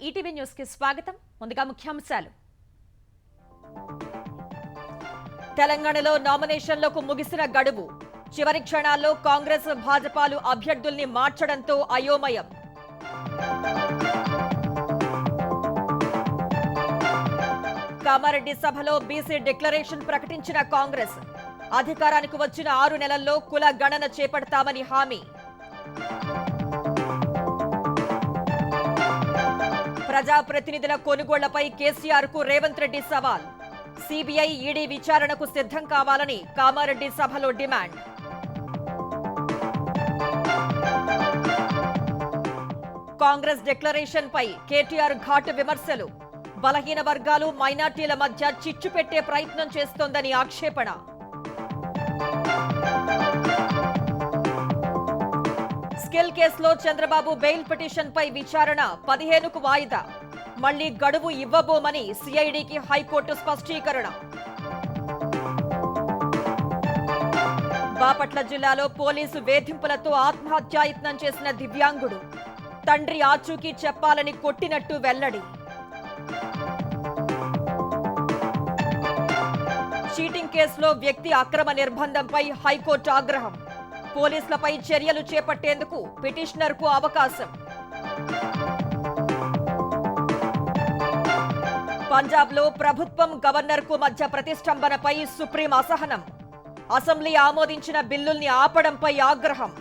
ETV news కి స్వాగతం. ముందుగా ముఖ్యాంశాలు. తెలంగాణలో నామినేషన్లకు ముగిసిన గడువు. చివరి క్షణాల్లో కాంగ్రెస్ భాజపాలు అభ్యర్థుల్ని మార్చడంతో అయోమయం. కామారెడ్డి సభలో బీసీ డిక్లరేషన్ ప్రకటించిన కాంగ్రెస్. అధికారానికి వచ్చిన 6 నెలల్లో కుల గణన చేపడతామని హామీ. ప్రజాప్రతినిధుల కొనుగోళ్లపై కేసీఆర్ కు రేవంత్ రెడ్డి సవాల్. సిబిఐ ఈడీ విచారణకు సిద్ధం కావాలని కామారెడ్డి సభలో డిమాండ్. కాంగ్రెస్ డిక్లరేషన్ పై కేటీఆర్ ఘాటు విమర్శలు. బలహీన వర్గాలు మైనార్టీల మధ్య చిచ్చు పెట్టే ప్రయత్నం చేస్తోందని ఆక్షేపణ. స్కిల్ కేసులో చంద్రబాబు బెయిల్ పిటిషన్ పై విచారణ 15కు వాయిదా. మళ్లీ గడువు ఇవ్వబోమని సిఐడికి హైకోర్టు స్పష్టీకరణ. బాపట్ల జిల్లాలో పోలీసు వేధింపులతో ఆత్మహత్యాయత్నం చేసిన దివ్యాంగుడు. తండ్రి ఆచూకీ చెప్పాలని కొట్టినట్టు వెల్లడి. చీటింగ్ కేసులో వ్యక్తి అక్రమ నిర్బంధంపై హైకోర్టు ఆగ్రహం. పోలీసులపై చర్యలు చేపట్టేందుకు పిటిషనర్కు అవకాశం. పంజాబ్లో ప్రభుత్వం గవర్నర్కు మధ్య ప్రతిష్టంభనపై సుప్రీం అసహనం. అసెంబ్లీ ఆమోదించిన బిల్లుల్ని ఆపడంపై ఆగ్రహం.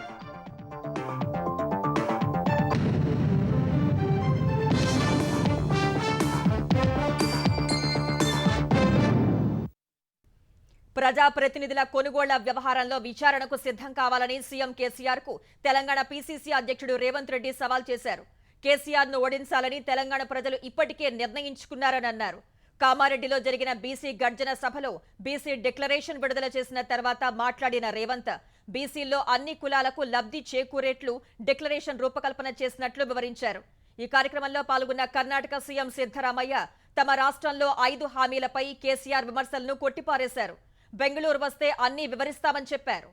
ప్రజాప్రతినిధుల కొనుగోళ్ల వ్యవహారంలో విచారణకు సిద్ధం కావాలని సీఎం కేసీఆర్ కు తెలంగాణ పీసీసీ అధ్యక్షుడు రేవంత్ రెడ్డి సవాల్ చేశారు. కేసీఆర్ ను ఓడించాలని తెలంగాణ ప్రజలు ఇప్పటికే నిర్ణయించుకున్నారని అన్నారు. కామారెడ్డిలో జరిగిన బీసీ గర్జన సభలో బీసీ డిక్లరేషన్ విడుదల చేసిన తర్వాత మాట్లాడిన రేవంత్ బీసీల్లో అన్ని కులాలకు లబ్ధి చేకూరేట్లు డిక్లరేషన్ రూపకల్పన చేసినట్లు వివరించారు. ఈ కార్యక్రమంలో పాల్గొన్న కర్ణాటక సీఎం సిద్ధరామయ్య తమ రాష్ట్రంలో 5 హామీలపై కేసీఆర్ విమర్శలను కొట్టిపారేశారు. బెంగళూరు వస్తే అన్ని వివరిస్తామని చెప్పారు.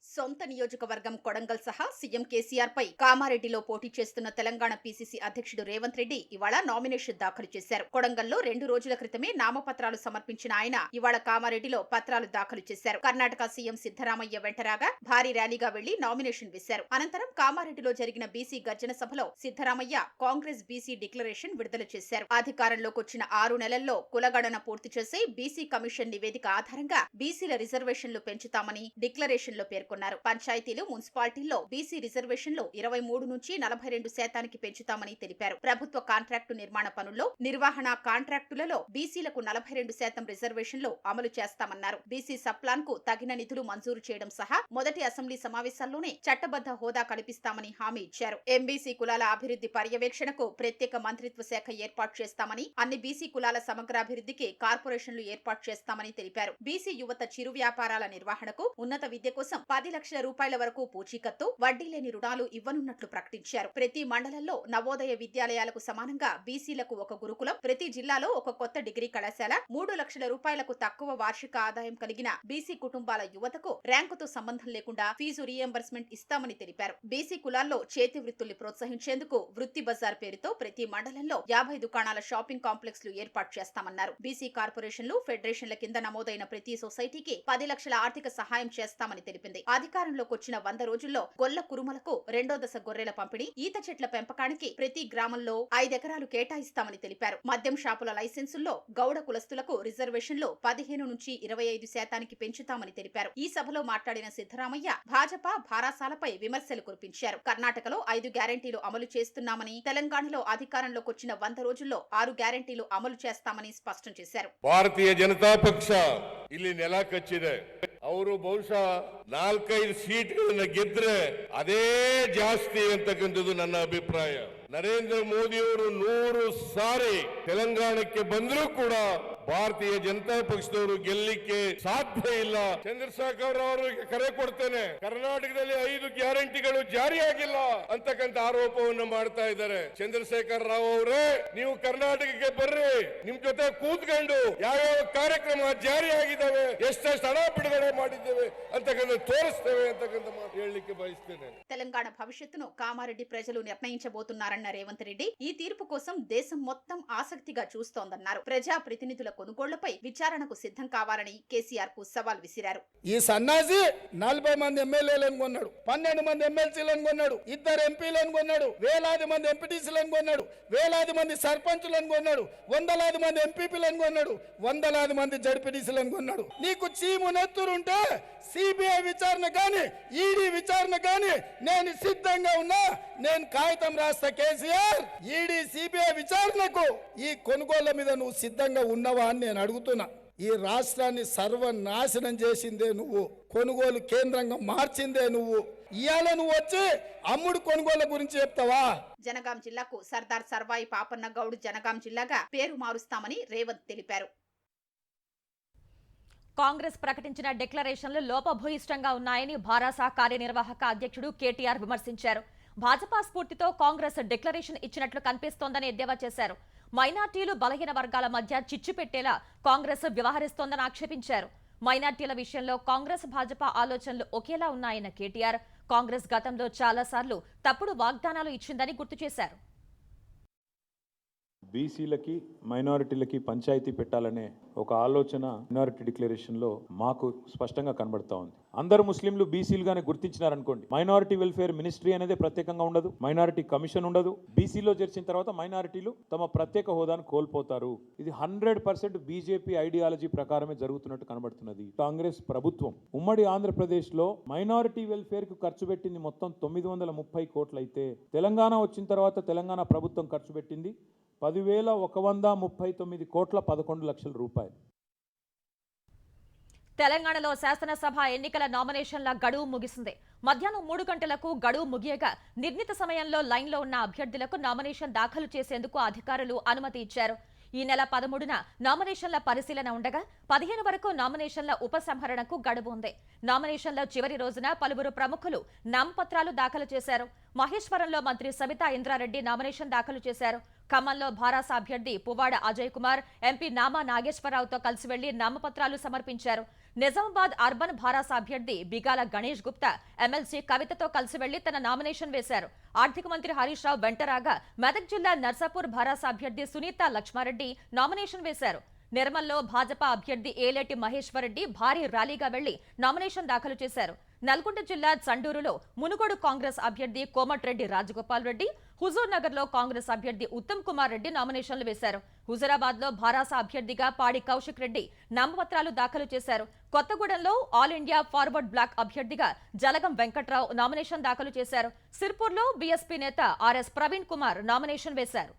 సొంత నియోజకవర్గం కొడంగల్ సహా సీఎం కేసీఆర్ పై కామారెడ్డిలో పోటీ చేస్తున్న తెలంగాణ పీసీసీ అధ్యక్షుడు రేవంత్ రెడ్డి ఇవాళ నామినేషన్ దాఖలు చేశారు. కొడంగల్లో 2 రోజుల క్రితమే నామపత్రాలు సమర్పించిన ఆయన ఇవాళ కామారెడ్డిలో పత్రాలు దాఖలు చేశారు. కర్ణాటక సీఎం సిద్ధరామయ్య వెంటరాగా భారీ ర్యాలీగా వెళ్లి నామినేషన్ వేశారు. అనంతరం కామారెడ్డిలో జరిగిన బీసీ గర్జన సభలో సిద్ధరామయ్య కాంగ్రెస్ బీసీ డిక్లరేషన్ విడుదల చేశారు. అధికారంలోకి వచ్చిన 6 నెలల్లో కులగణన పూర్తి చేసి బీసీ కమిషన్ నివేదిక ఆధారంగా బీసీల రిజర్వేషన్లు పెంచుతామని డిక్లరేషన్ లో పేర్కొన్నారు. పంచాయతీలు, మున్సిపాలిటీల్లో బీసీ రిజర్వేషన్లు 23 నుంచి 42% పెంచుతామని తెలిపారు. ప్రభుత్వ కాంట్రాక్టు నిర్మాణ పనుల్లో నిర్వహణ కాంట్రాక్టులలో బీసీలకు 42% రిజర్వేషన్లు అమలు చేస్తామన్నారు. బీసీ సప్లాన్ కు తగిన నిధులు మంజూరు చేయడం సహా మొదటి అసెంబ్లీ సమావేశాల్లోనే చట్టబద్ధ హోదా కల్పిస్తామని హామీ ఇచ్చారు. ఎంబీసీ కులాల అభివృద్ధి పర్యవేక్షణకు ప్రత్యేక మంత్రిత్వ శాఖ ఏర్పాటు చేస్తామని, అన్ని బీసీ కులాల సమగ్రాభివృద్ధికి కార్పొరేషన్లు ఏర్పాటు చేస్తామని తెలిపారు. బీసీ యువత చిరు వ్యాపారాల నిర్వహణకు, ఉన్నత విద్య కోసం 10 లక్షల రూపాయల వరకు పూచీకత్తు, వడ్డీ లేని రుణాలు ఇవ్వనున్నట్లు ప్రకటించారు. ప్రతి మండలంలో నవోదయ విద్యాలయాలకు సమానంగా బీసీలకు ఒక గురుకులం, ప్రతి జిల్లాలో ఒక కొత్త డిగ్రీ కళాశాల, 3 లక్షల రూపాయలకు తక్కువ వార్షిక ఆదాయం కలిగిన బీసీ కుటుంబాల యువతకు ర్యాంకుతో సంబంధం లేకుండా ఫీజు రీఎంబర్స్మెంట్ ఇస్తామని తెలిపారు. బీసీ కులాల్లో చేతి వృత్తుల్ని ప్రోత్సహించేందుకు వృత్తి బజార్ పేరుతో ప్రతి మండలంలో 50 దుకాణాల షాపింగ్ కాంప్లెక్స్లు ఏర్పాటు చేస్తామన్నారు. బీసీ కార్పొరేషన్లు, ఫెడరేషన్ల కింద నమోదైన ప్రతి సొసైటీకి 10 లక్షల ఆర్థిక సహాయం చేస్తామని తెలిపింది. అధికారంలోకి వచ్చిన 100 రోజుల్లో గొల్ల కురుమలకు 2వ దశ గొర్రెల పంపిణీ, ఈత చెట్ల పెంపకానికి ప్రతి గ్రామంలో 5 ఎకరాలు కేటాయిస్తామని తెలిపారు. మద్యం షాపుల లైసెన్సుల్లో గౌడ కులస్తులకు రిజర్వేషన్లు 15 నుంచి 25% పెంచుతామని తెలిపారు. ఈ సభలో మాట్లాడిన సిద్ధరామయ్య భాజపా భారాసాలపై విమర్శలు కురిపించారు. కర్ణాటకలో 5 గ్యారెంటీలు అమలు చేస్తున్నామని, తెలంగాణలో అధికారంలోకి వచ్చిన 100 రోజుల్లో 6 గ్యారెంటీలు అమలు చేస్తామని స్పష్టం చేశారు. ಭಾರತೀಯ ಜನತಾ ಪಕ್ಷ ಇಲ್ಲಿ ನೆಲ ಕಚ್ಚಿದೆ. ಅವರು ಬಹುಶಃ 4-5 ಸೀಟ್ಗಳನ್ನ ಗೆದ್ರೆ ಅದೇ ಜಾಸ್ತಿ ಅಂತಕ್ಕಂಥದ್ದು ನನ್ನ ಅಭಿಪ್ರಾಯ. ನರೇಂದ್ರ ಮೋದಿ ಅವರು 100 ಸಾರಿ ತೆಲಂಗಾಣಕ್ಕೆ ಬಂದರೂ ಕೂಡ ಭಾರತೀಯ ಜನತಾ ಪಕ್ಷದವರು ಗೆಲ್ಲಿಕ್ಕೆ ಸಾಧ್ಯ ಇಲ್ಲ. ಚಂದ್ರಶೇಖರ್ ಅವರಿಗೆ ಕರೆ ಕೊಡ್ತೇನೆ, ಕರ್ನಾಟಕದಲ್ಲಿ 5 ಗ್ಯಾರಂಟಿಗಳು ಜಾರಿಯಾಗಿಲ್ಲ ಅಂತಕ್ಕಂಥ ಆರೋಪವನ್ನು ಮಾಡ್ತಾ ಇದ್ದಾರೆ. ಚಂದ್ರಶೇಖರ್ ರಾವ್ ಅವರೇ, ನೀವು ಕರ್ನಾಟಕಕ್ಕೆ ಬರ್ರಿ, ನಿಮ್ ಜೊತೆ ಕೂತ್ಕೊಂಡು ಯಾವ್ಯಾವ ಕಾರ್ಯಕ್ರಮ ಜಾರಿಯಾಗಿದ್ದಾವೆ, ಎಷ್ಟೆಷ್ಟು ಹಣ ಬಿಡುಗಡೆ ಮಾಡಿದ್ದೇವೆ ಅಂತಕ್ಕಂಥ ತೋರಿಸ್ತೇವೆ ಅಂತಕ್ಕಂಥ ಮಾತು ಹೇಳಲಿಕ್ಕೆ ಬಯಸ್ತೇನೆ. తెలంగాణ భవిష్యత్తును కామారెడ్డి ప్రజలు నిర్ణయించబోతున్నారన్న రేవంత్ రెడ్డి ఈ తీర్పు కోసం దేశం మొత్తం ఆసక్తిగా చూస్తోందన్నారు. ప్రజా ప్రతినిధుల కొనుగోళ్లపై విచారణకు సిద్ధం కావాలని కేసీఆర్ కు సవాల్ విసిరారు. ఈ సన్నాసి 40 మంది ఎమ్మెల్యేలను కొన్నాడు, 12 మంది ఎమ్మెల్సీలను కొన్నాడు, 2 ఎంపీలను కొన్నాడు, వేలాది మంది ఎంపీటీసీలను కొన్నాడు, వేలాది మంది సర్పంచులను కొన్నాడు, వందలాది మంది ఎంపీపీలను కొన్నాడు, వందలాది మంది జడ్పీటీసీలను కొన్నాడు. నీకు చీము నెత్తురుంటే సిబిఐ విచారణ కానీ ఈడీ విచారణ కానీ నేను సిద్ధంగా ఉన్నా. నేను కాగితం రాస్తా కేసీఆర్, ఈడీ సిబిఐ విచారణకు ఈ కొనుగోళ్ల మీద నువ్వు సిద్ధంగా ఉన్నావా అని నేను అడుగుతున్నా. ఈ రాష్ట్రాన్ని సర్వనాశనం చేసిందే నువ్వు, కొనుగోలు కేంద్రంగా మార్చిందే నువ్వు. ఇవాళ నువ్వు వచ్చి అమ్ముడు కొనుగోళ్ల గురించి చెప్తావా? జనగాం జిల్లాకు సర్దార్ సర్వాయి పాపన్న గౌడ్ జనగాం జిల్లాగా పేరు మారుస్తామని రేవంత్ తెలిపారు. కాంగ్రెస్ ప్రకటించిన డిక్లరేషన్లు లోపభూయిష్టంగా ఉన్నాయని భారాస కార్యనిర్వాహక అధ్యక్షుడు కేటీఆర్ విమర్శించారు. భాజపా స్ఫూర్తితో కాంగ్రెస్ డిక్లరేషన్ ఇచ్చినట్లు కనిపిస్తోందని ఎద్దేవా చేశారు. మైనార్టీలు బలహీన వర్గాల మధ్య చిచ్చు పెట్టేలా కాంగ్రెస్ వ్యవహరిస్తోందని ఆక్షేపించారు. మైనార్టీల విషయంలో కాంగ్రెస్ భాజపా ఆలోచనలు ఒకేలా ఉన్నాయన్న కేటీఆర్ కాంగ్రెస్ గతంలో చాలాసార్లు తప్పుడు వాగ్దానాలు ఇచ్చిందని గుర్తు చేశారు. బీసీలకి మైనారిటీలకి పంచాయతీ పెట్టాలనే ఒక ఆలోచన మైనారిటీ డిక్లరేషన్లో మాకు స్పష్టంగా కనబడతా ఉంది. అందరు ముస్లింలు బీసీలుగానే గుర్తించినారనుకోండి, మైనారిటీ వెల్ఫేర్ మినిస్ట్రీ అనేది ప్రత్యేకంగా ఉండదు, మైనారిటీ కమిషన్ ఉండదు. బీసీలో చేర్చిన తర్వాత మైనారిటీలు తమ ప్రత్యేక హోదాను కోల్పోతారు. ఇది 100% బీజేపీ ఐడియాలజీ ప్రకారమే జరుగుతున్నట్టు కనబడుతున్నది. కాంగ్రెస్ ప్రభుత్వం ఉమ్మడి ఆంధ్రప్రదేశ్లో మైనారిటీ వెల్ఫేర్ కు ఖర్చు పెట్టింది మొత్తం 930 కోట్లు అయితే, తెలంగాణ వచ్చిన తర్వాత తెలంగాణ ప్రభుత్వం ఖర్చు పెట్టింది 10,139 కోట్ల 11 లక్షల రూపాయలు. తెలంగాణలో శాసనసభ ఎన్నికల నామినేషన్ల గడువు ముగిసింది. మధ్యాహ్నం 3 గంటలకు గడువు ముగియగా నిర్ణీత సమయంలో లైన్లో ఉన్న అభ్యర్థులకు నామినేషన్ దాఖలు చేసేందుకు అధికారులు అనుమతి ఇచ్చారు. ఈ నెల 13న నామినేషన్ల పరిశీలన ఉండగా 15 వరకు నామినేషన్ల ఉపసంహరణకు గడువు ఉంది. నామినేషన్ల చివరి రోజున పలువురు ప్రముఖులు నామపత్రాలు దాఖలు చేశారు. మహేశ్వరంలో మంత్రి సబితా ఇంద్రారెడ్డి నామినేషన్ దాఖలు చేశారు. ఖమ్మంలో భారాస అభ్యర్థి పువ్వాడ అజయ్ కుమార్ ఎంపీ నామా నాగేశ్వరరావుతో కలిసి వెళ్లి నామపత్రాలు సమర్పించారు. నిజామాబాద్ అర్బన్ భారాస అభ్యర్థి బిగాల గణేష్ గుప్తా ఎమ్మెల్సీ కవితతో కలిసి వెళ్లి తన నామినేషన్ వేశారు. ఆర్థిక మంత్రి హరీష్ రావు వెంటరాగా మెదక్ జిల్లా నర్సాపూర్ భారాస అభ్యర్థి సునీత లక్ష్మారెడ్డి నామినేషన్ వేశారు. నిర్మల్లో భాజపా అభ్యర్థి ఏలేటి మహేశ్వర్ రెడ్డి భారీ ర్యాలీగా వెళ్లి నామినేషన్ దాఖలు చేశారు. నల్గొండ జిల్లా చండూరులో మునుగోడు కాంగ్రెస్ అభ్యర్థి కోమటిరెడ్డి రాజగోపాల్ రెడ్డి, హుజూర్ నగర్ లో కాంగ్రెస్ అభ్యర్థి ఉత్తమ్ కుమార్ రెడ్డి నామినేషన్లు వేశారు. హుజరాబాద్ లో భారాస అభ్యర్థిగా పాడి కౌశిక్ రెడ్డి నామపత్రాలు దాఖలు చేశారు. కొత్తగూడెంలో ఆల్ ఇండియా ఫార్వర్డ్ బ్లాక్ అభ్యర్థిగా జలగం వెంకట్రావు నామినేషన్ దాఖలు చేశారు. సిర్పూర్లో బీఎస్పీ నేత ఆర్ఎస్ ప్రవీణ్ కుమార్ నామినేషన్ వేశారు.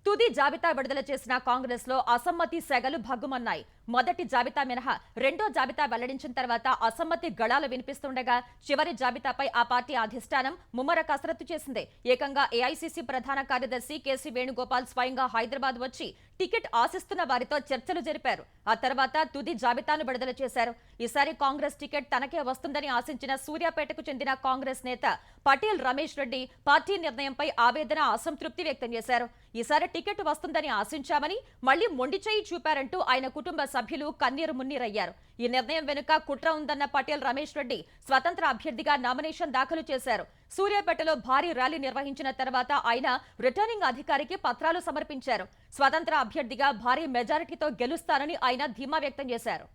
తుది జాబితా విడుదల చేసిన కాంగ్రెస్ లో అసమ్మతి సెగలు భగ్గుమన్నాయి. మొదటి జాబితా మినహా రెండో జాబితా వెల్లడించిన తర్వాత అసమ్మతి గళాలు వినిపిస్తుండగా చివరి జాబితాపై ఆ పార్టీ అధిష్టానం ముమ్మర కసరత్తు చేసింది. ఏకంగా ఏఐసీసీ ప్రధాన కార్యదర్శి కేసీ వేణుగోపాల్ స్వయంగా హైదరాబాద్ వచ్చి టికెట్ ఆశిస్తున్న వారితో చర్చలు జరిపారు. ఆ తర్వాత తుది జాబితాను విడుదల చేశారు. ఈసారి కాంగ్రెస్ టికెట్ తనకే వస్తుందని ఆశించిన సూర్యాపేటకు చెందిన కాంగ్రెస్ నేత పటేల్ రమేష్ రెడ్డి పార్టీ నిర్ణయంపై ఆవేదన, అసంతృప్తి వ్యక్తం చేశారు. ఈసారి టికెట్ వస్తుందని ఆశించామని మళ్లీ మొండి చేయి చూపారంటూ ఆయన కుటుంబ సభ్యులు కన్నీరు మున్నీరయ్యారు. ఈ నిర్ణయం వెనుక కుట్ర ఉందన్న పటేల్ రమేష్ రెడ్డి స్వతంత్ర అభ్యర్థిగా నామినేషన్ దాఖలు చేశారు. సూర్యాపేటలో భారీ ర్యాలీ నిర్వహించిన తర్వాత ఆయన రిటర్నింగ్ అధికారికి పత్రాలు సమర్పించారు. స్వతంత్ర అభ్యర్థిగా భారీ మెజారిటీతో గెలుస్తానని ఆయన ధీమా వ్యక్తం చేశారు.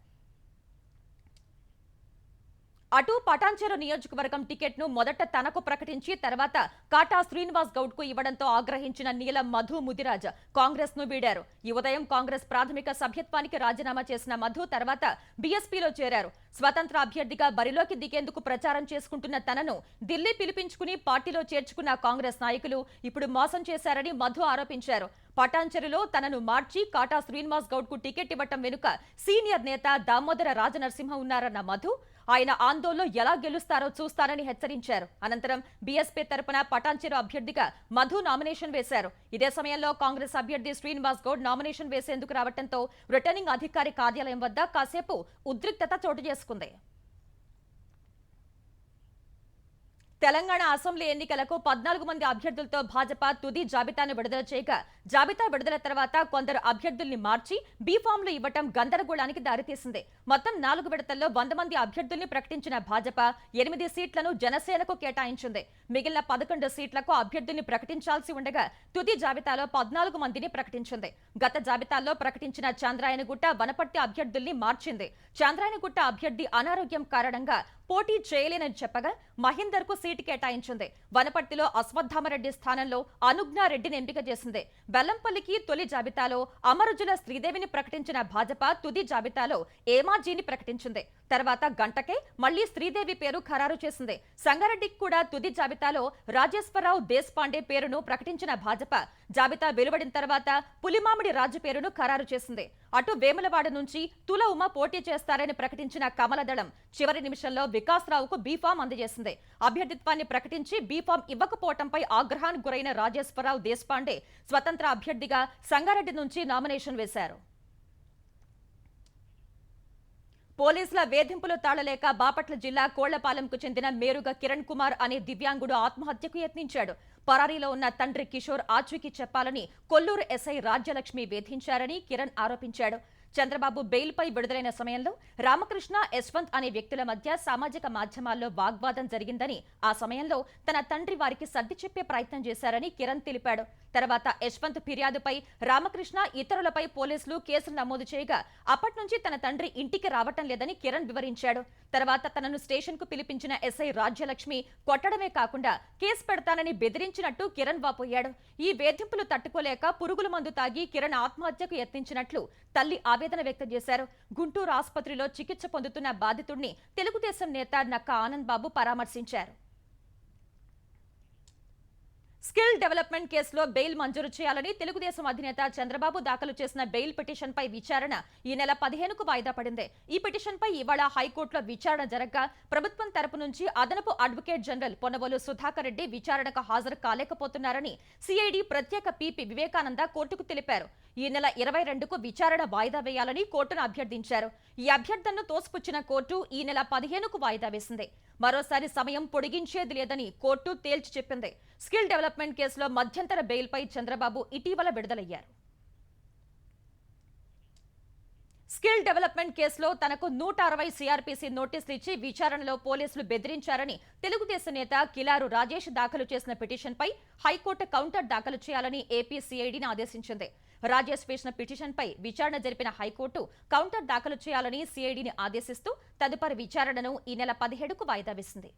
అటు పటాన్చెరు నియోజకవర్గం టికెట్ ను మొదట తనకు ప్రకటించి తర్వాత కాటా శ్రీనివాస్ గౌడ్ కు ఇవ్వడంతో ఆగ్రహించిన నీలం మధు ముదిరాజ్ కాంగ్రెస్ ను వీడారు. ఈ ఉదయం కాంగ్రెస్ ప్రాథమిక సభ్యత్వానికి రాజీనామా చేసిన మధు తర్వాత బీఎస్పీలో చేరారు. స్వతంత్ర అభ్యర్థిగా బరిలోకి దిగేందుకు ప్రచారం చేసుకుంటున్న తనను ఢిల్లీ పిలిపించుకుని పార్టీలో చేర్చుకున్న కాంగ్రెస్ నాయకులు ఇప్పుడు మోసం చేశారని మధు ఆరోపించారు. పటాన్చెరులో తనను మార్చి కాటా శ్రీనివాస్ గౌడ్ కు టికెట్ ఇవ్వటం వెనుక సీనియర్ నేత దామోదర రాజనరసింహ ఉన్నారన్న మధు, ఆయన ఆందోళనలో ఎలా గెలుస్తారో చూస్తానని హెచ్చరించారు. అనంతరం బీఎస్పీ తరపున పటాన్చెరు అభ్యర్థిగా మధు నామినేషన్ వేశారు. ఇదే సమయంలో కాంగ్రెస్ అభ్యర్థి శ్రీనివాస్ గౌడ్ నామినేషన్ వేసేందుకు రావడంతో రిటర్నింగ్ అధికారి కార్యాలయం వద్ద కాసేపు ఉద్రిక్తత చోటు చేసుకుంది. తెలంగాణ అసెంబ్లీ ఎన్నికలకు 14 మంది అభ్యర్థులతో భాజపా తుది జాబితాను విడుదల చేయగా, జాబితా విడుదల తర్వాత కొందరు అభ్యర్థుల్ని మార్చి బీఫామ్లు ఇవ్వటం గందరగోళానికి దారితీసింది. మొత్తం 4 విడతల్లో 100 మంది అభ్యర్థుల్ని ప్రకటించిన భాజపా 8 సీట్లను జనసేనకు కేటాయించింది. మిగిలిన 11 సీట్లకు అభ్యర్థుల్ని ప్రకటించాల్సి ఉండగా తుది జాబితాలో 14 మందిని ప్రకటించింది. గత జాబితాలో ప్రకటించిన చంద్రాయనగుట్ట, వనపర్తి అభ్యర్థుల్ని మార్చింది. చంద్రాయనగుట్ట అభ్యర్థి అనారోగ్యం కారణంగా పోటీ చేయలేనని చెప్పగా మహేందర్ కు సీటు కేటాయించింది. వనపర్తిలో అశ్వత్థామరెడ్డి స్థానంలో అనుజ్ఞారెడ్డిని ఎంపిక చేసింది. బెల్లంపల్లికి తొలి జాబితాలో అమరుజుల శ్రీదేవిని ప్రకటించిన భాజపా తుది జాబితాలో ఏమాజీని ప్రకటించింది. తర్వాత గంటకే మళ్లీ శ్రీదేవి పేరు ఖరారు చేసింది. సంగారెడ్డికి కూడా తుది జాబితాలో రాజేశ్వరరావు దేశపాండే పేరును ప్రకటించిన భాజపా జాబితా వెలువడిన తర్వాత పులిమామిడి రాజు పేరును ఖరారు చేసింది. అటు వేములవాడ నుంచి తుల ఉమ పోటీ చేస్తారని ప్రకటించిన కమలదళం చివరి నిమిషంలో వికాసరావుకు బీఫామ్ అందజేసింది. అభ్యర్థిత్వాన్ని ప్రకటించి బీఫామ్ ఇవ్వకపోవడంపై ఆగ్రహానికి గురైన రాజేశ్వరరావు దేశపాండే స్వతంత్ర అభ్యర్థిగా సంగారెడ్డి నుంచి నామినేషన్ వేశారు. పోలీసుల వేధింపులు తాళలేక బాపట్ల జిల్లా కోళ్లపాలెంకు చెందిన మేరుగ కిరణ్ కుమార్ అనే దివ్యాంగుడు ఆత్మహత్యకు యత్నించాడు. పరారీలో ఉన్న తండ్రి కిషోర్ ఆచూకీ చెప్పాలని కొల్లూరు ఎస్ఐ రాజ్యలక్ష్మి వేధించారని కిరణ్ ఆరోపించాడు. చంద్రబాబు బెయిల్పై విడుదలైన సమయంలో రామకృష్ణ, యశ్వంత్ అనే వ్యక్తుల మధ్య సామాజిక మాధ్యమాల్లో వాగ్వాదం జరిగిందని, ఆ సమయంలో తన తండ్రి వారికి సర్ది చెప్పే ప్రయత్నం చేశారని కిరణ్ తెలిపాడు. తర్వాత యశ్వంత్ ఫిర్యాదుపై రామకృష్ణ, ఇతరులపై పోలీసులు కేసులు నమోదు చేయగా అప్పటి నుంచి తన తండ్రి ఇంటికి రావటం లేదని కిరణ్ వివరించాడు. తర్వాత తనను స్టేషన్ కు పిలిపించిన ఎస్ఐ రాజ్యలక్ష్మి కొట్టడమే కాకుండా కేసు పెడతానని బెదిరించినట్టు కిరణ్ వాపోయాడు. ఈ వేధింపులు తట్టుకోలేక పురుగుల మందు తాగి కిరణ్ ఆత్మహత్యకు యత్నించినట్లు తల్లి ఆవేదన వ్యక్తం చేశారు. గుంటూరు ఆసుపత్రిలో చికిత్స పొందుతున్న బాధితుడిని తెలుగుదేశం నేత నక్క ఆనంద్ బాబు పరామర్శించారు. స్కిల్ డెవలప్మెంట్ కేసులో బెయిల్ మంజూరు చేయాలని తెలుగుదేశం అధినేత చంద్రబాబు దాఖలు చేసిన బెయిల్ పిటిషన్పై విచారణ ఈ నెల 15కు వాయిదా పడింది. ఈ పిటిషన్పై ఇవాళ హైకోర్టులో విచారణ జరగగా ప్రభుత్వం తరపు నుంచి అదనపు అడ్వకేట్ జనరల్ పొన్నవోలు సుధాకర్ రెడ్డి విచారణకు హాజరు కాలేకపోతున్నారని సిఐడి ప్రత్యేక పీపీ వివేకానంద కోర్టుకు తెలిపారు. ఈ నెల 22కు విచారణ వాయిదా వేయాలని కోర్టును అభ్యర్థించారు. ఈ అభ్యర్థనను తోసిపుచ్చిన కోర్టు ఈ నెల 15కు వాయిదా వేసింది. మరోసారి సమయం పొడిగించేది లేదని కోర్టు తేల్చి చెప్పింది. స్కిల్ డెవలప్మెంట్ కేసులో మధ్యంతర బెయిల్పై చంద్రబాబు ఇటీవల విడుదలయ్యారు. స్కిల్ డెవలప్మెంట్ కేసులో తనకు 160 సిఆర్పీసీ నోటీసులు ఇచ్చి విచారణలో పోలీసులు బెదిరించారని తెలుగుదేశం నేత కిలారు రాజేష్ దాఖలు చేసిన పిటిషన్పై హైకోర్టు కౌంటర్ దాఖలు చేయాలని ఏపీ సిఐడిని ఆదేశించింది. రాజేష్ వేసిన పిటిషన్పై విచారణ జరిపిన హైకోర్టు కౌంటర్ దాఖలు చేయాలని సిఐడిని ఆదేశిస్తూ తదుపరి విచారణను ఈ నెల 17కు వాయిదా వేసింది.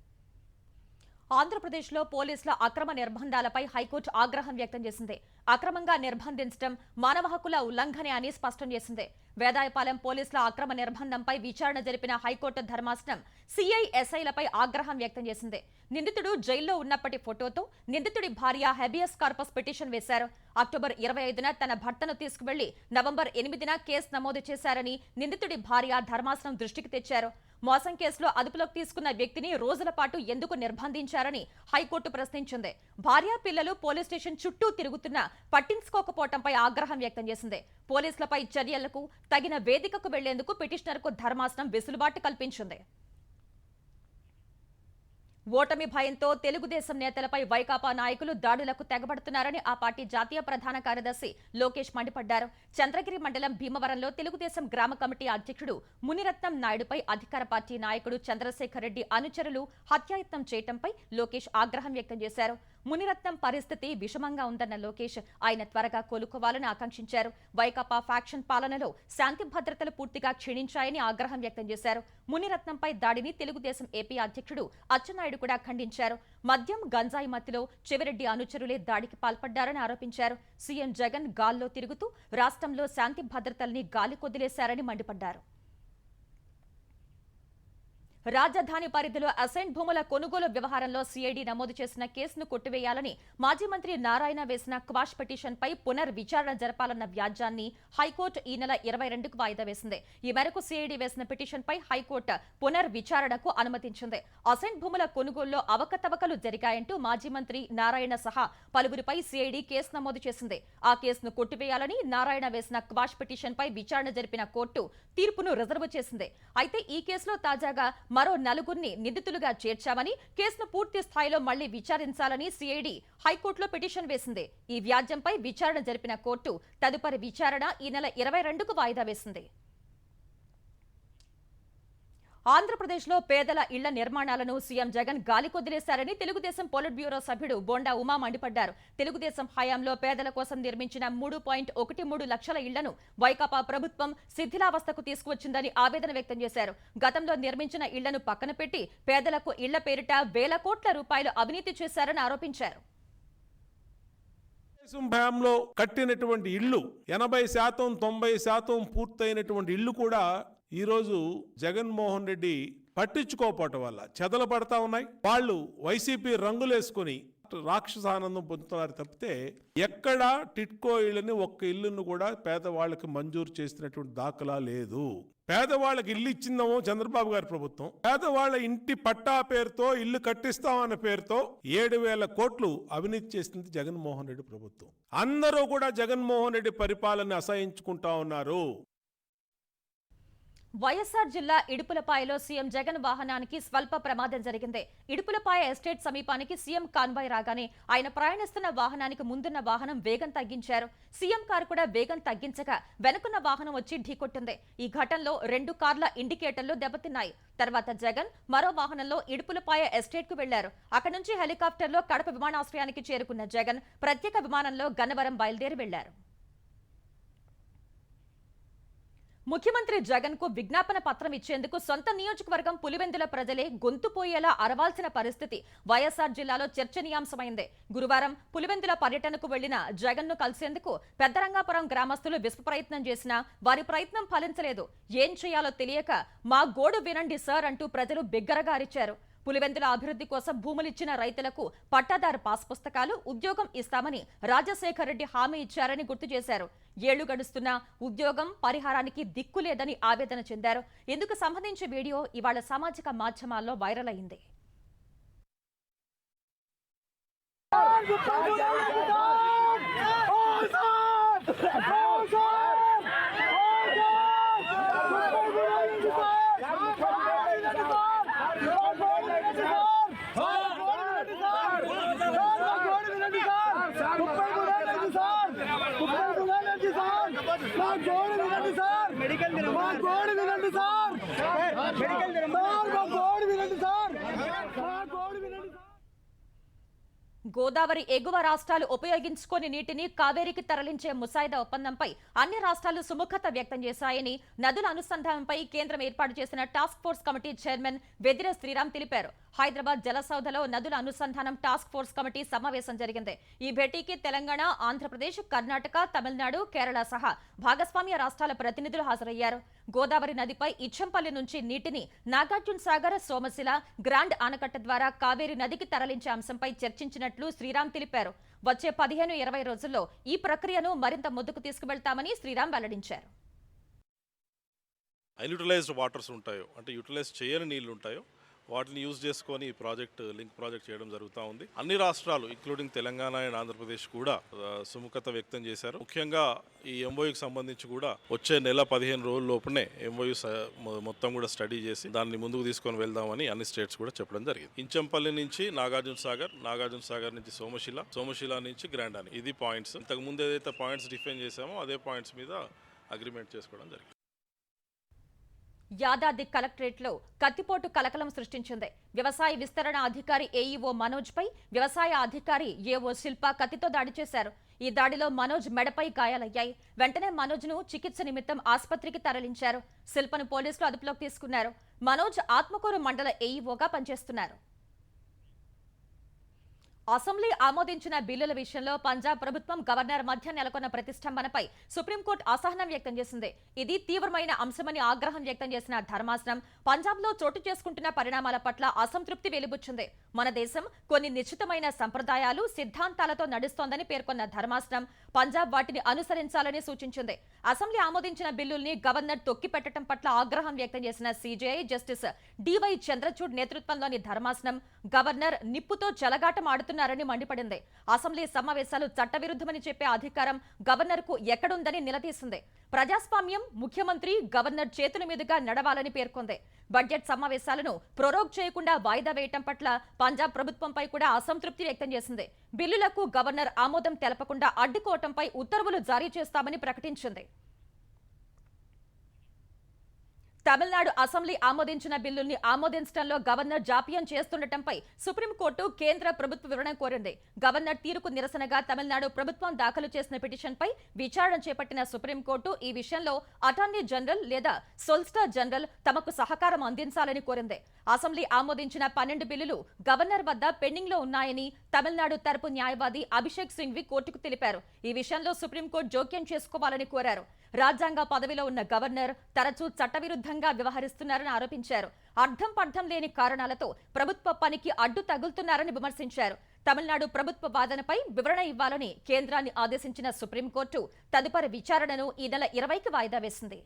ఆంధ్రప్రదేశ్లో పోలీసుల అక్రమ నిర్బంధాలపై హైకోర్టు ఆగ్రహం వ్యక్తం చేసింది. అక్రమంగా నిర్బంధించడం మానవ హక్కుల ఉల్లంఘనే అని స్పష్టం చేసింది. వేదాయపాలెం పోలీసుల అక్రమ నిర్బంధంపై విచారణ జరిపిన హైకోర్టు ధర్మాసనం సిఐఎస్ఐలపై ఆగ్రహం వ్యక్తం చేసింది. నిందితుడు జైల్లో ఉన్నప్పటి ఫోటోతో నిందితుడి భార్య హెబియస్ కార్పస్ పిటిషన్ వేశారు. అక్టోబర్ 25న తన భర్తను తీసుకువెళ్లి నవంబర్ 8న కేసు నమోదు చేశారని నిందితుడి భార్య ధర్మాసనం దృష్టికి తెచ్చారు. మోసం కేసులో అదుపులోకి తీసుకున్న వ్యక్తిని రోజుల పాటు ఎందుకు నిర్బంధించారని హైకోర్టు ప్రశ్నించింది. భార్య, పిల్లలు పోలీస్ స్టేషన్ చుట్టూ తిరుగుతున్నా పట్టించుకోకపోవడంపై ఆగ్రహం వ్యక్తం చేసింది. పోలీసులపై చర్యలకు తగిన వేదికకు వెళ్లేందుకు పిటిషనర్కు ధర్మాసనం వెసులుబాటు కల్పించింది. ఓటమి భయంతో తెలుగుదేశం నేతలపై వైకాపా నాయకులు దాడులకు తెగబడుతున్నారని ఆ పార్టీ జాతీయ ప్రధాన కార్యదర్శి లోకేష్ మండిపడ్డారు. చంద్రగిరి మండలం భీమవరంలో తెలుగుదేశం గ్రామ కమిటీ అధ్యక్షుడు మునిరత్నం నాయుడుపై అధికార పార్టీ నాయకుడు చంద్రశేఖర్ రెడ్డి అనుచరులు హత్యాయత్నం చేయటంపై లోకేష్ ఆగ్రహం వ్యక్తం చేశారు. మునిరత్నం పరిస్థితి విషమంగా ఉందన్న లోకేష్ ఆయన త్వరగా కోలుకోవాలని ఆకాంక్షించారు. వైకాపా ఫ్యాక్షన్ పాలనలో శాంతి భద్రతలు పూర్తిగా క్షీణించాయని ఆగ్రహం వ్యక్తం చేశారు. మునిరత్నంపై దాడిని తెలుగుదేశం ఏపీ అధ్యక్షుడు అచ్చెన్నాయుడు కూడా ఖండించారు. మద్యం, గంజాయి మత్తులో చెవిరెడ్డి అనుచరులే దాడికి పాల్పడ్డారని ఆరోపించారు. సీఎం జగన్ గాల్లో తిరుగుతూ రాష్ట్రంలో శాంతి భద్రతల్ని గాలి కొదిలేశారని మండిపడ్డారు. రాజధాని పరిధిలో అసైన్ భూముల కొనుగోలు వ్యవహారంలో సిఐడి నమోదు చేసిన కేసును కొట్టివేయాలని మాజీ మంత్రి నారాయణ వేసిన క్వాష్ పిటిషన్పై పునర్విచారణ జరపాలన్న వ్యాజ్యాన్ని హైకోర్టు ఈ నెల 22కు వాయిదా వేసింది. ఈ మేరకు సిఐడి వేసిన పిటిషన్పై హైకోర్టు పునర్విచారణకు అనుమతించింది. అసైన్ భూముల కొనుగోలులో అవకతవకలు జరిగాయంటూ మాజీ మంత్రి నారాయణ సహా పలువురిపై సిఐడి కేసు నమోదు చేసింది. ఆ కేసును కొట్టివేయాలని నారాయణ వేసిన క్వాష్ పిటిషన్పై విచారణ జరిపిన కోర్టు తీర్పును రిజర్వ్ చేసింది. అయితే ఈ కేసులో తాజాగా మరో 4గురిని నిందితులుగా చేర్చామని, కేసును పూర్తి స్థాయిలో మళ్లీ విచారించాలని సిఐడి హైకోర్టులో పిటిషన్ వేసింది. ఈ వ్యాజ్యంపై విచారణ జరిపిన కోర్టు తదుపరి విచారణ ఈ నెల 22కు వాయిదా వేసింది. ఆంధ్రప్రదేశ్లో పేదల ఇళ్ల నిర్మాణాలను CM Jagan గాలికొదిలేశారని Telugu Desam polit bureau సభ్యుడు బోండా ఉమా మండిపడ్డారు. తెలుగుదేశం హయాంలో పేదల కోసం నిర్మించిన 3.13 లక్షల ఇళ్లను వైకాపా ప్రభుత్వం శిథిలావస్థకు తీసుకువచ్చిందని ఆవేదన వ్యక్తం చేశారు. గతంలో నిర్మించిన ఇళ్లను పక్కన పెట్టి పేదలకు ఇళ్ల పేరిట వేల కోట్ల రూపాయలు అవినీతి చేశారని ఆరోపించారు. హయాంలో కట్టినటువంటి ఇళ్లు 80% 90% పూర్తయినటువంటి ఇళ్లు కూడా ఈరోజు జగన్మోహన్ రెడ్డి పట్టించుకోకపోవటం వల్ల చెదలు పడతా ఉన్నాయి. వాళ్ళు వైసీపీ రంగులేసుకుని రాక్షసానందం పొందుతున్నారు తప్పితే ఎక్కడా టిట్కో ఇళ్ళని ఒక్క ఇల్లును కూడా పేదవాళ్ళకి మంజూరు చేసినటువంటి దాఖలా లేదు. పేదవాళ్ళకి ఇల్లు ఇచ్చిందేమో చంద్రబాబు గారి ప్రభుత్వం, పేదవాళ్ళ ఇంటి పట్టా పేరుతో ఇల్లు కట్టిస్తామన్న పేరుతో 7,000 కోట్లు అవినీతి చేసింది జగన్మోహన్ రెడ్డి ప్రభుత్వం. అందరూ కూడా జగన్మోహన్ రెడ్డి పరిపాలన అసహించుకుంటా ఉన్నారు. వైఎస్ఆర్ జిల్లా ఇడుపులపాయలో సీఎం జగన్ వాహనానికి స్వల్ప ప్రమాదం జరిగింది. ఇడుపులపాయ ఎస్టేట్ సమీపానికి సీఎం కాన్వాయ్ రాగానే ఆయన ప్రయాణిస్తున్న వాహనానికి ముందున్న వాహనం వేగం తగ్గించారు. సీఎం కారు కూడా వేగం తగ్గించగా వెనుకున్న వాహనం వచ్చి ఢీకొట్టింది. ఈ ఘటనలో 2 కార్ల ఇండికేటర్లు దెబ్బతిన్నాయి. తర్వాత జగన్ మరో వాహనంలో ఇడుపులపాయ ఎస్టేట్ కు వెళ్లారు. అక్కడి నుంచి హెలికాప్టర్లో కడప విమానాశ్రయానికి చేరుకున్న జగన్ ప్రత్యేక విమానంలో గన్నవరం బయలుదేరి వెళ్లారు. ముఖ్యమంత్రి జగన్ కు విజ్ఞాపన పత్రం ఇచ్చేందుకు సొంత నియోజకవర్గం పులివెందుల ప్రజలే గొంతుపోయేలా అరవాల్సిన పరిస్థితి వైఎస్ఆర్ జిల్లాలో చర్చనీయాంశమైంది. గురువారం పులివెందుల పర్యటనకు వెళ్లిన జగన్ ను కలిసేందుకు పెద్దరంగాపురం గ్రామస్తులు విశ్వ ప్రయత్నం చేసినా వారి ప్రయత్నం ఫలించలేదు. ఏం చేయాలో తెలియక మా గోడు వినండి సార్ అంటూ ప్రజలు బిగ్గరగా అరిచారు. పులివెందుల అభివృద్ధి కోసం భూములిచ్చిన రైతులకు పట్టాదారు పాస్ పుస్తకాలు, ఉద్యోగం ఇస్తామని రాజశేఖర్ రెడ్డి హామీ ఇచ్చారని గుర్తు చేశారు. 7 గడుస్తున్నా ఉద్యోగం, పరిహారానికి దిక్కు లేదని ఆవేదన చెందారు. ఇందుకు సంబంధించి వీడియో ఇవాళ సామాజిక మాధ్యమాల్లో వైరల్ అయింది. గోదావరి ఎగువ రాష్ట్రాలు ఉపయోగించుకొని నీటిని కావేరికి తరలించే ముసాయిదా ఒప్పందంపై అన్ని రాష్ట్రాలు సుముఖత వ్యక్తం చేశాయని నదుల అనుసంధానంపై కేంద్రం ఏర్పాటు చేసిన task force committee chairman Vedire Sriram తెలిపారు. హైదరాబాద్ జలసౌధలో నదుల అనుసంధానం టాస్క్ ఫోర్స్ కమిటీ సమావేశం జరిగింది. ఈ భేటీకి తెలంగాణ, ఆంధ్రప్రదేశ్, కర్ణాటక, తమిళనాడు, కేరళ సహా భాగస్వామ్య రాష్ట్రాల ప్రతినిధులు హాజరయ్యారు. గోదావరి నదిపై ఇచ్చంపల్లి నుంచి నీటిని నాగార్జున సాగర్, సోమశిల, గ్రాండ్ ఆనకట్ట ద్వారా కావేరి నదికి తరలించే అంశంపై చర్చించినట్లు శ్రీరామ్ తెలిపారు. వచ్చే 15-20 రోజుల్లో ఈ ప్రక్రియను మరింత ముందుకు తీసుకువెళ్తామని శ్రీరామ్ వెల్లడించారు. అన్యూటిలైజ్డ్ వాటర్స్ ఉంటాయో, అంటే యూటిలైజ్ చేయని నీళ్లు ఉంటాయో వాటిని యూజ్ చేసుకొని ఈ ప్రాజెక్ట్ లింక్ ప్రాజెక్ట్ చేయడం జరుగుతూ ఉంది. అన్ని రాష్ట్రాలు ఇంక్లూడింగ్ తెలంగాణ అండ్ ఆంధ్రప్రదేశ్ కూడా సుముఖత వ్యక్తం చేశారు. ముఖ్యంగా ఈ ఎంఓయూకి సంబంధించి కూడా వచ్చే నెల 15 రోజుల లోపునే ఎంఓయూ మొత్తం కూడా స్టడీ చేసి దాన్ని ముందుకు తీసుకొని వెళ్దామని అన్ని స్టేట్స్ కూడా చెప్పడం జరిగింది. ఇంచంపల్లి నుంచి నాగార్జున సాగర్ నుంచి సోమశిల నుంచి గ్రాండ్ అని ఇది పాయింట్స్. ఇంతకు ముందు ఏదైతే పాయింట్స్ డిఫైన్ చేశామో అదే పాయింట్స్ మీద అగ్రిమెంట్ చేసుకోవడం జరిగింది. యాదాద్రి కలెక్టరేట్లో కత్తిపోటు కలకలం సృష్టించింది. వ్యవసాయ విస్తరణ అధికారి ఏఈఓ మనోజ్ పై వ్యవసాయ అధికారి ఏఓ శిల్ప కత్తితో దాడి చేశారు. ఈ దాడిలో మనోజ్ మెడపై గాయాలయ్యాయి. వెంటనే మనోజ్ ను చికిత్స నిమిత్తం ఆసుపత్రికి తరలించారు. శిల్పను పోలీసులు అదుపులోకి తీసుకున్నారు. మనోజ్ ఆత్మకూరు మండల ఏఈఓగా పనిచేస్తున్నారు. అసెంబ్లీ ఆమోదించిన బిల్లుల విషయంలో పంజాబ్ ప్రభుత్వం గవర్నర్ మధ్య నెలకొన్న ప్రతిష్టంభనపై సుప్రీంకోర్టు అసహనం వ్యక్తం చేసింది. ఇది తీవ్రమైన అంశమని ఆగ్రహం వ్యక్తం చేసిన ధర్మాసనం పంజాబ్లో చోటు చేసుకుంటున్న పరిణామాల పట్ల అసంతృప్తి వెలిబుచ్చింది. మన దేశం కొన్ని నిశ్చితమైన సంప్రదాయాలు, సిద్ధాంతాలతో నడుస్తోందని పేర్కొన్న ధర్మాసనం పంజాబ్ వాటిని అనుసరించాలని సూచించింది. అసెంబ్లీ ఆమోదించిన బిల్లుల్ని గవర్నర్ తొక్కిపెట్టడం పట్ల ఆగ్రహం వ్యక్తం చేసిన సిజేఐ జస్టిస్ డివై చంద్రచూడ్ నేతృత్వంలోని ధర్మాసనం గవర్నర్ నిప్పుతో చెలగాటమాడుతున్నారని మండిపడింది. అసెంబ్లీ సమావేశాలు చట్టవిరుద్ధమని చెప్పే అధికారం గవర్నర్ కు ఎక్కడుందని నిలదీసింది. ప్రజాస్వామ్యం ముఖ్యమంత్రి, గవర్నర్ చేతుల మీదుగా నడవాలని పేర్కొంది. బడ్జెట్ సమావేశాలను ప్రొరోగ్ చేయకుండా వాయిదా వేయటం పట్ల పంజాబ్ ప్రభుత్వంపై కూడా అసంతృప్తి వ్యక్తం చేసింది. బిల్లులకు గవర్నర్ ఆమోదం తెలపకుండా అడ్డుకోవటంపై ఉత్తర్వులు జారీ చేస్తామని ప్రకటించింది. తమిళనాడు అసెంబ్లీ ఆమోదించిన బిల్లుల్ని ఆమోదించడంలో గవర్నర్ జాప్యం చేస్తుండటంపై సుప్రీంకోర్టు కేంద్ర ప్రభుత్వ వివరణ కోరింది. గవర్నర్ తీరుకు నిరసనగా తమిళనాడు ప్రభుత్వం దాఖలు చేసిన పిటిషన్పై విచారణ చేపట్టిన సుప్రీంకోర్టు ఈ విషయంలో అటార్నీ జనరల్ లేదా సొలిసిటర్ జనరల్ తమకు సహకారం అందించాలని కోరింది. అసెంబ్లీ ఆమోదించిన 12 బిల్లులు గవర్నర్ వద్ద పెండింగ్ లో ఉన్నాయని తమిళనాడు తరపు న్యాయవాది అభిషేక్ సింఘ్వి కోర్టుకు తెలిపారు. ఈ విషయంలో సుప్రీంకోర్టు జోక్యం చేసుకోవాలని కోరారు. రాజ్యాంగ పదవిలో ఉన్న గవర్నర్ తరచూ చట్టవిరుద్ధంగా వ్యవహరిస్తున్నారని ఆరోపించారు. అర్థం పర్థం లేని కారణాలతో ప్రభుత్వ పనికి అడ్డు తగులుతున్నారని విమర్శించారు. తమిళనాడు ప్రభుత్వ వాదనపై వివరణ ఇవ్వాలని కేంద్రాన్ని ఆదేశించిన సుప్రీంకోర్టు తదుపరి విచారణను ఈ నెల 20కి వాయిదా వేసింది.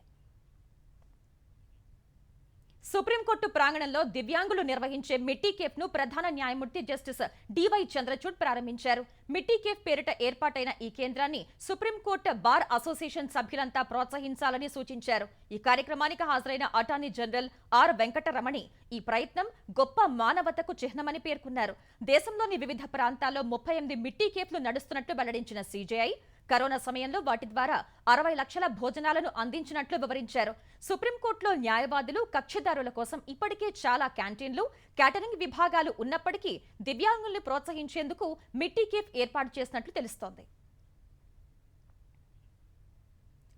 సుప్రీంకోర్టు ప్రాంగణంలో దివ్యాంగులు నిర్వహించే మిట్టీ కేఫ్ ను ప్రధాన న్యాయమూర్తి జస్టిస్ డివై చంద్రచూడ్ ప్రారంభించారు. మిట్టీ కేఫ్ పేరిట ఏర్పాటైన ఈ కేంద్రాన్ని సుప్రీంకోర్టు బార్ అసోసియేషన్ సభ్యులంతా ప్రోత్సహించాలని సూచించారు. ఈ కార్యక్రమానికి హాజరైన అటార్నీ జనరల్ ఆర్ వెంకటరమణి ఈ ప్రయత్నం గొప్ప మానవతకు చిహ్నమని పేర్కొన్నారు. దేశంలోని వివిధ ప్రాంతాల్లో 38 మిట్టీ కేఫ్లు నడుస్తున్నట్లు వెల్లడించిన సిజేఐ కరోనా సమయంలో వాటి ద్వారా 60 లక్షల భోజనాలను అందించినట్లు వివరించారు. సుప్రీంకోర్టులో న్యాయవాదులు, కక్షిదారుల కోసం ఇప్పటికే చాలా క్యాంటీన్లు, క్యాటరింగ్ విభాగాలు ఉన్నప్పటికీ దివ్యాంగుల్ని ప్రోత్సహించేందుకు మిట్టీ కేఫ్ ఏర్పాటు చేసినట్లు తెలుస్తోంది.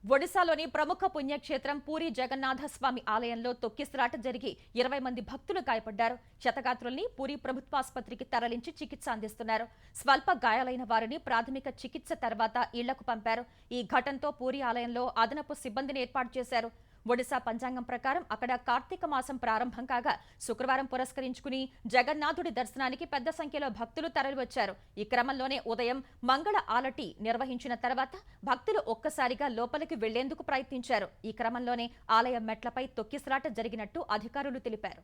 ఒడిశాలోని ప్రముఖ పుణ్యక్షేత్రం పూరి జగన్నాథ స్వామి ఆలయంలో తొక్కిసలాట జరిగి 20 మంది భక్తులు గాయపడ్డారు. క్షతగాత్రుల్ని పూరి ప్రభుత్వాసుపత్రికి తరలించి చికిత్స అందిస్తున్నారు. స్వల్ప గాయాలైన వారిని ప్రాథమిక చికిత్స తర్వాత ఇళ్లకు పంపారు. ఈ ఘటనతో పూరి ఆలయంలో అదనపు సిబ్బందిని ఏర్పాటు చేశారు. ఒడిశా పంచాంగం ప్రకారం అక్కడ కార్తీక మాసం ప్రారంభం కాగా శుక్రవారం పురస్కరించుకుని జగన్నాథుడి దర్శనానికి పెద్ద సంఖ్యలో భక్తులు తరలివచ్చారు. ఈ క్రమంలోనే ఉదయం మంగళ ఆలటి నిర్వహించిన తర్వాత భక్తులు ఒక్కసారిగా లోపలికి వెళ్లేందుకు ప్రయత్నించారు. ఈ క్రమంలోనే ఆలయం మెట్లపై తొక్కిసలాట జరిగినట్టు అధికారులు తెలిపారు.